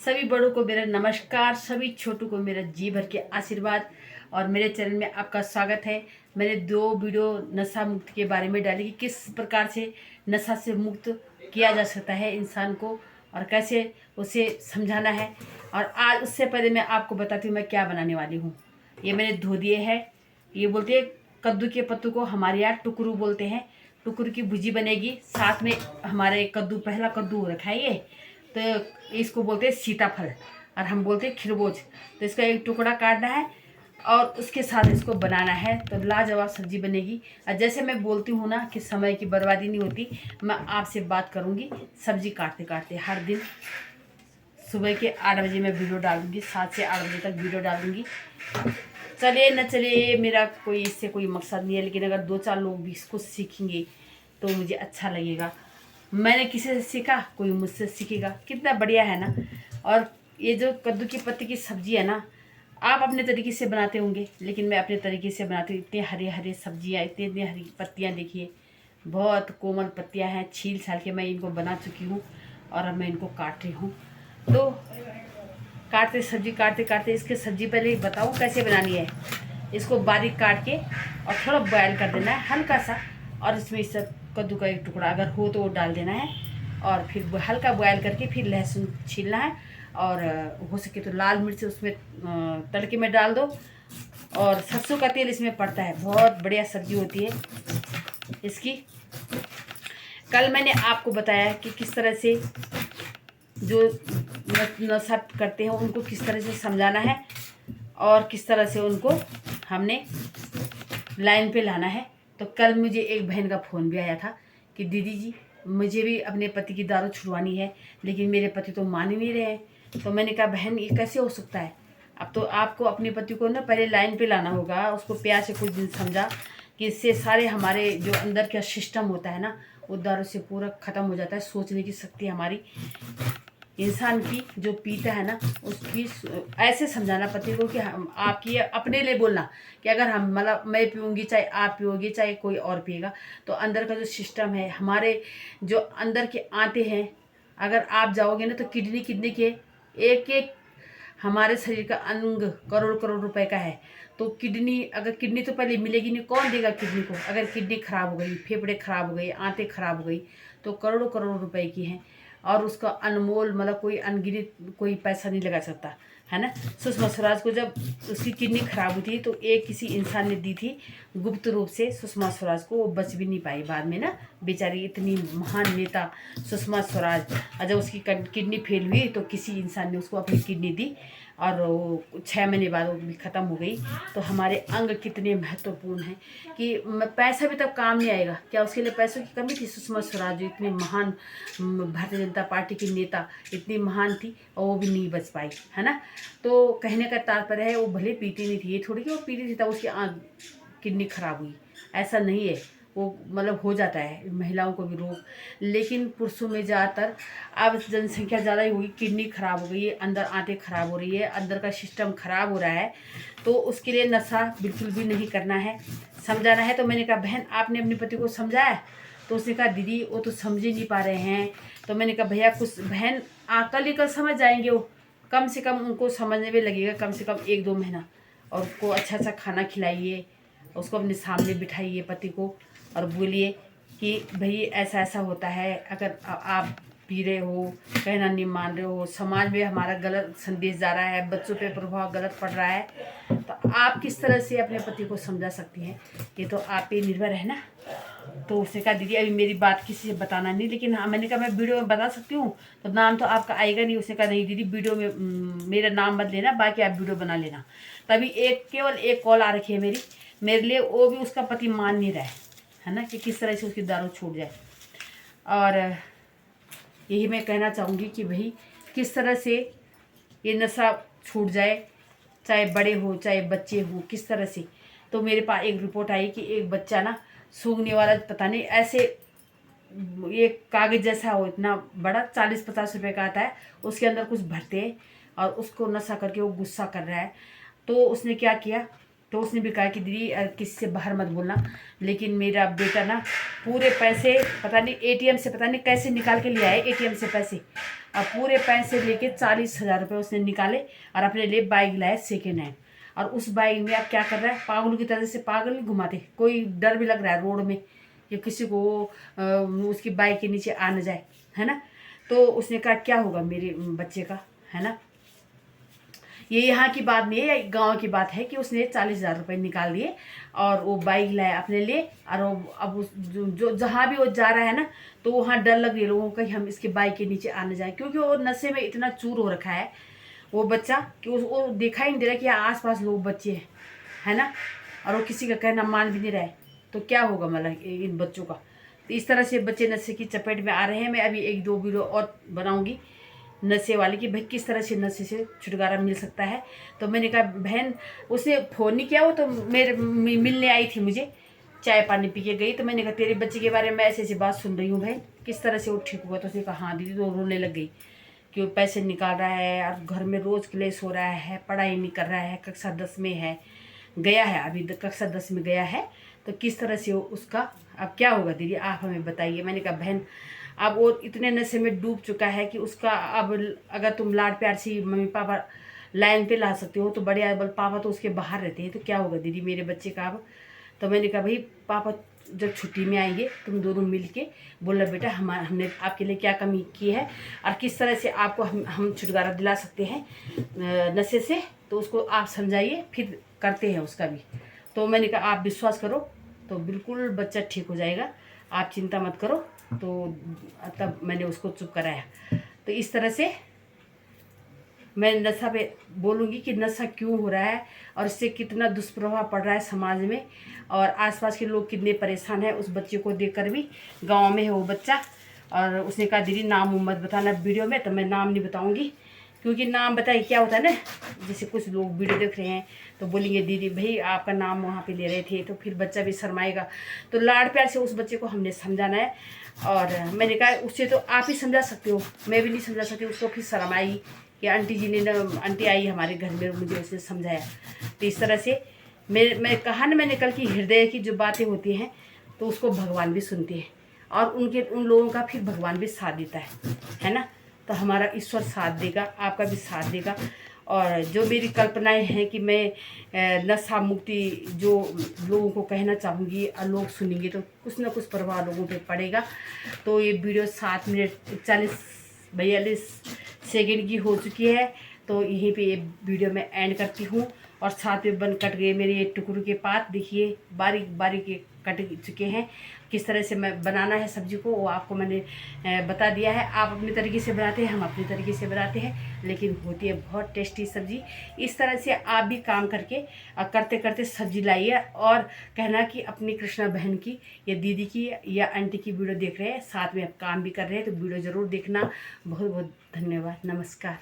सभी बड़ों को मेरा नमस्कार, सभी छोटों को मेरा जी भर के आशीर्वाद। और मेरे चैनल में आपका स्वागत है। मैंने 2 वीडियो नशा मुक्त के बारे में डाली कि किस प्रकार से नशा से मुक्त किया जा सकता है इंसान को और कैसे उसे समझाना है। और आज उससे पहले मैं आपको बताती हूँ मैं क्या बनाने वाली हूँ। ये मैंने धो दिए हैं। ये बोलते हैं कद्दू के पत्तों को हमारे यहाँ टुकरू बोलते हैं। टुकरू की भुजी बनेगी, साथ में हमारे कद्दू, पहला कद्दू रखा है ये, तो इसको बोलते हैं सीताफल और हम बोलते हैं खरबूज। तो इसका एक टुकड़ा काटना है और उसके साथ इसको बनाना है, तो लाजवाब सब्जी बनेगी। और जैसे मैं बोलती हूँ ना कि समय की बर्बादी नहीं होती, मैं आपसे बात करूँगी सब्जी काटते काटते। हर दिन सुबह के 8 बजे मैं वीडियो डालूँगी, 7 से 8 बजे तक वीडियो डालूँगी। चले न चले, मेरा कोई इससे कोई मकसद नहीं है, लेकिन अगर 2-4 लोग भी इसको सीखेंगे तो मुझे अच्छा लगेगा। मैंने किसी से सीखा, कोई मुझसे सीखेगा, कितना बढ़िया है ना। और ये जो कद्दू की पत्ती की सब्ज़ी है ना, आप अपने तरीके से बनाते होंगे, लेकिन मैं अपने तरीके से बनाती हूँ। इतने हरे हरे सब्जियाँ, इतनी इतनी हरी पत्तियाँ, देखिए बहुत कोमल पत्तियाँ हैं। छील छाल के मैं इनको बना चुकी हूँ और अब मैं इनको काट रही हूँ। तो सब्जी काटते काटते इसकी सब्जी पहले बताऊँ कैसे बनानी है। इसको बारीक काट के और थोड़ा बॉयल कर देना है हल्का सा, और इसमें सब कद्दू का एक टुकड़ा अगर हो तो वो डाल देना है, और फिर हल्का बॉयल करके फिर लहसुन छीलना है, और हो सके तो लाल मिर्च उसमें तड़के में डाल दो। और सरसों का तेल इसमें पड़ता है, बहुत बढ़िया सब्जी होती है इसकी। कल मैंने आपको बताया कि किस तरह से जो नशा करते हैं उनको किस तरह से समझाना है और किस तरह से उनको हमने लाइन पे लाना है। तो कल मुझे एक बहन का फ़ोन भी आया था कि दीदी जी, मुझे भी अपने पति की दारू छुड़वानी है, लेकिन मेरे पति तो मान ही नहीं रहे हैं। तो मैंने कहा बहन, ये कैसे हो सकता है? अब तो आपको अपने पति को ना पहले लाइन पे लाना होगा, उसको प्यार से कुछ दिन समझा कि इससे सारे हमारे जो अंदर का सिस्टम होता है ना, वो दारू से पूरा ख़त्म हो जाता है। सोचने की शक्ति हमारी इंसान की जो पीता है ना, उसकी ऐसे समझाना पति को कि हम आपकी अपने लिए बोलना कि अगर हम मतलब मैं पीऊँगी, चाहे आप पियोगे, चाहे कोई और पिएगा, तो अंदर का जो सिस्टम है, हमारे जो अंदर के आते हैं, अगर आप जाओगे ना तो किडनी के एक एक हमारे शरीर का अंग करोड़ करोड़ रुपए का है। तो किडनी तो पहले मिलेगी नहीं, कौन देगा किडनी को? अगर किडनी खराब हो गई, फेफड़े खराब हो गई, आंतें खराब हो गई, तो करोड़ों करोड़ रुपए की हैं। और उसका अनमोल मतलब कोई अनगिनत कोई पैसा नहीं लगा सकता, है ना। सुषमा स्वराज को जब उसकी किडनी खराब हुई थी तो एक किसी इंसान ने दी थी गुप्त रूप से सुषमा स्वराज को, वो बच भी नहीं पाई बाद में ना, बेचारी। इतनी महान नेता सुषमा स्वराज, और जब उसकी किडनी फेल हुई तो किसी इंसान ने उसको अपनी किडनी दी, और वो 6 महीने बाद वो भी ख़त्म हो गई। तो हमारे अंग कितने महत्वपूर्ण हैं कि पैसा भी तब काम नहीं आएगा क्या? उसके लिए पैसों की कमी थी? सुषमा स्वराज जो इतनी महान भारतीय जनता पार्टी की नेता, इतनी महान थी, और वो भी नहीं बच पाई, है ना। तो कहने का तात्पर्य है, वो भले पीती नहीं थी, ये थोड़ी कि वो पीती थी तब उसकी किडनी खराब हुई, ऐसा नहीं है। वो मतलब हो जाता है महिलाओं को भी रोग, लेकिन पुरुषों में ज़्यादातर अब जनसंख्या ज़्यादा ही हुई, किडनी खराब हो गई है, अंदर आंतें खराब हो रही है, अंदर का सिस्टम खराब हो रहा है। तो उसके लिए नशा बिल्कुल भी नहीं करना है, समझाना है। तो मैंने कहा बहन, आपने अपने पति को समझाया? तो उसने कहा दीदी वो तो समझ ही नहीं पा रहे हैं। तो मैंने कहा भैया कुछ, बहन कल ही कल समझ जाएंगे वो, कम से कम उनको समझने में लगेगा कम से कम 1-2 महीना। और उसको अच्छा अच्छा खाना खिलाइए, उसको अपने सामने बिठाइए पति को, और बोलिए कि भाई ऐसा ऐसा होता है, अगर आप पी रहे हो, कहना नहीं मान रहे हो, समाज में हमारा गलत संदेश जा रहा है, बच्चों पे प्रभाव गलत पड़ रहा है, तो आप किस तरह से अपने पति को समझा सकती हैं? ये तो आप पे निर्भर है ना। तो उसने कहा दीदी अभी मेरी बात किसी से बताना नहीं, लेकिन हाँ, मैंने कहा मैं वीडियो में बता सकती हूँ, तो नाम तो आपका आएगा नहीं। उसने कहा नहीं दीदी, वीडियो में मेरा नाम मत लेना, बाकी आप वीडियो बना लेना। तभी केवल एक कॉल आ रखी है मेरे लिए, वो भी उसका पति मान नहीं रहा है ना, कि किस तरह से उसकी दारू छूट जाए। और यही मैं कहना चाहूँगी कि भाई किस तरह से ये नशा छूट जाए, चाहे बड़े हो चाहे बच्चे हो, किस तरह से। तो मेरे पास एक रिपोर्ट आई कि एक बच्चा ना सूंघने वाला, पता नहीं ऐसे ये कागज़ जैसा हो, इतना बड़ा 40-50 रुपए का आता है, उसके अंदर कुछ भरते हैं और उसको नशा करके वो गुस्सा कर रहा है। तो उसने क्या किया, तो उसने भी कहा कि दीदी किसी से बाहर मत बोलना। लेकिन मेरा बेटा ना पूरे पैसे पता नहीं एटीएम से पता नहीं कैसे निकाल के ले आए, एटीएम से पैसे, और पूरे पैसे लेके 40,000 रुपये उसने निकाले और अपने लिए बाइक लाए सेकेंड हैंड। और उस बाइक में आप क्या कर रहा है, पागल की तरह से पागल नहीं घुमाते, कोई डर भी लग रहा है रोड में कि किसी को उसकी बाइक के नीचे आ न जाए, है ना। तो उसने कहा क्या होगा मेरे बच्चे का, है ना। ये यहाँ की बात नहीं है, गांव की बात है कि उसने 40,000 रुपये निकाल दिए और वो बाइक लाया अपने लिए। और वो अब उस जो जहाँ भी वो जा रहा है ना, तो वहाँ डर लग रही है लोगों का कि हम इसके बाइक के नीचे आने जाए, क्योंकि वो नशे में इतना चूर हो रखा है वो बच्चा कि वो दिखाई नहीं दे रहा कि आसपास लोग बच्चे हैं, है ना। और वो किसी का कहना मान भी नहीं रहा है, तो क्या होगा मतलब इन बच्चों का। तो इस तरह से बच्चे नशे की चपेट में आ रहे हैं। मैं अभी 1-2 वीडियो और बनाऊंगी नशे वाले की, भाई किस तरह से नशे से छुटकारा मिल सकता है। तो मैंने कहा बहन, उसने फ़ोन नहीं किया, वो तो मेरे मिलने आई थी मुझे, चाय पानी पी के गई। तो मैंने कहा तेरे बच्चे के बारे में ऐसे ऐसी बात सुन रही हूँ बहन, किस तरह से वो ठीक हुआ। तो उसने कहा हाँ दीदी। तो रोने लग गई कि वो पैसे निकाल रहा है और घर में रोज़ क्लेश हो रहा है, पढ़ाई नहीं कर रहा है, कक्षा 10 में है, गया है अभी कक्षा 10 में गया है। तो किस तरह से उसका अब क्या होगा दीदी, आप हमें बताइए। मैंने कहा बहन, अब वो इतने नशे में डूब चुका है कि उसका अब अगर तुम लाड प्यार से मम्मी पापा लाइन पे ला सकते हो तो बढ़िया, बल पापा तो उसके बाहर रहते हैं, तो क्या होगा दीदी मेरे बच्चे का अब। तो मैंने कहा भाई पापा जब छुट्टी में आएंगे तुम दोनों मिल के बोला बेटा हमने आपके लिए क्या कमी की है और किस तरह से आपको हम छुटकारा दिला सकते हैं नशे से, तो उसको आप समझाइए, फिर करते हैं उसका भी। तो मैंने कहा आप विश्वास करो तो बिल्कुल बच्चा ठीक हो जाएगा, आप चिंता मत करो। तो तब मैंने उसको चुप कराया। तो इस तरह से मैं नशा पे बोलूँगी कि नशा क्यों हो रहा है और इससे कितना दुष्प्रभाव पड़ रहा है समाज में, और आसपास के लोग कितने परेशान हैं। उस बच्चे को देखकर भी, गांव में है वो बच्चा, और उसने कहा दीदी नाम मत बताना वीडियो में। तो मैं नाम नहीं बताऊंगी, क्योंकि नाम बताए क्या होता है ना, जैसे कुछ लोग वीडियो देख रहे हैं तो बोलेंगे दीदी भाई आपका नाम वहाँ पे ले रहे थे, तो फिर बच्चा भी शर्माएगा। तो लाड प्यार से उस बच्चे को हमने समझाना है। और मैंने कहा उससे तो आप ही समझा सकते हो, मैं भी नहीं समझा सकती। उसको फिर शर्म आई कि आंटी जी ने ना, आंटी आई हमारे घर में, मुझे उसने समझाया। तो इस तरह से मैं कहा ना मैंने कल की, हृदय की जो बातें होती हैं तो उसको भगवान भी सुनते हैं, और उन लोगों का फिर भगवान भी साथ देता है ना। तो हमारा ईश्वर साथ देगा, आपका भी साथ देगा। और जो मेरी कल्पनाएं हैं कि मैं नशा मुक्ति जो लोगों को कहना चाहूँगी और लोग सुनेंगे तो कुछ ना कुछ प्रभाव लोगों पे पड़ेगा। तो ये वीडियो 7 मिनट 42 सेकेंड की हो चुकी है। तो यहीं पे ये वीडियो मैं एंड करती हूँ। और साथ में बन कट गए मेरे ये टुकड़ों के पात, देखिए बारीक बारीक कट चुके हैं। किस तरह से मैं बनाना है सब्जी को वो आपको मैंने बता दिया है। आप अपने तरीके से बनाते हैं, हम अपने तरीके से बनाते हैं, लेकिन होती है बहुत टेस्टी सब्जी। इस तरह से आप भी काम करके करते करते सब्जी लाइए और कहना कि अपनी कृष्णा बहन की या दीदी की या आंटी की वीडियो देख रहे हैं, साथ में आप काम भी कर रहे हैं, तो वीडियो ज़रूर देखना। बहुत बहुत धन्यवाद, नमस्कार।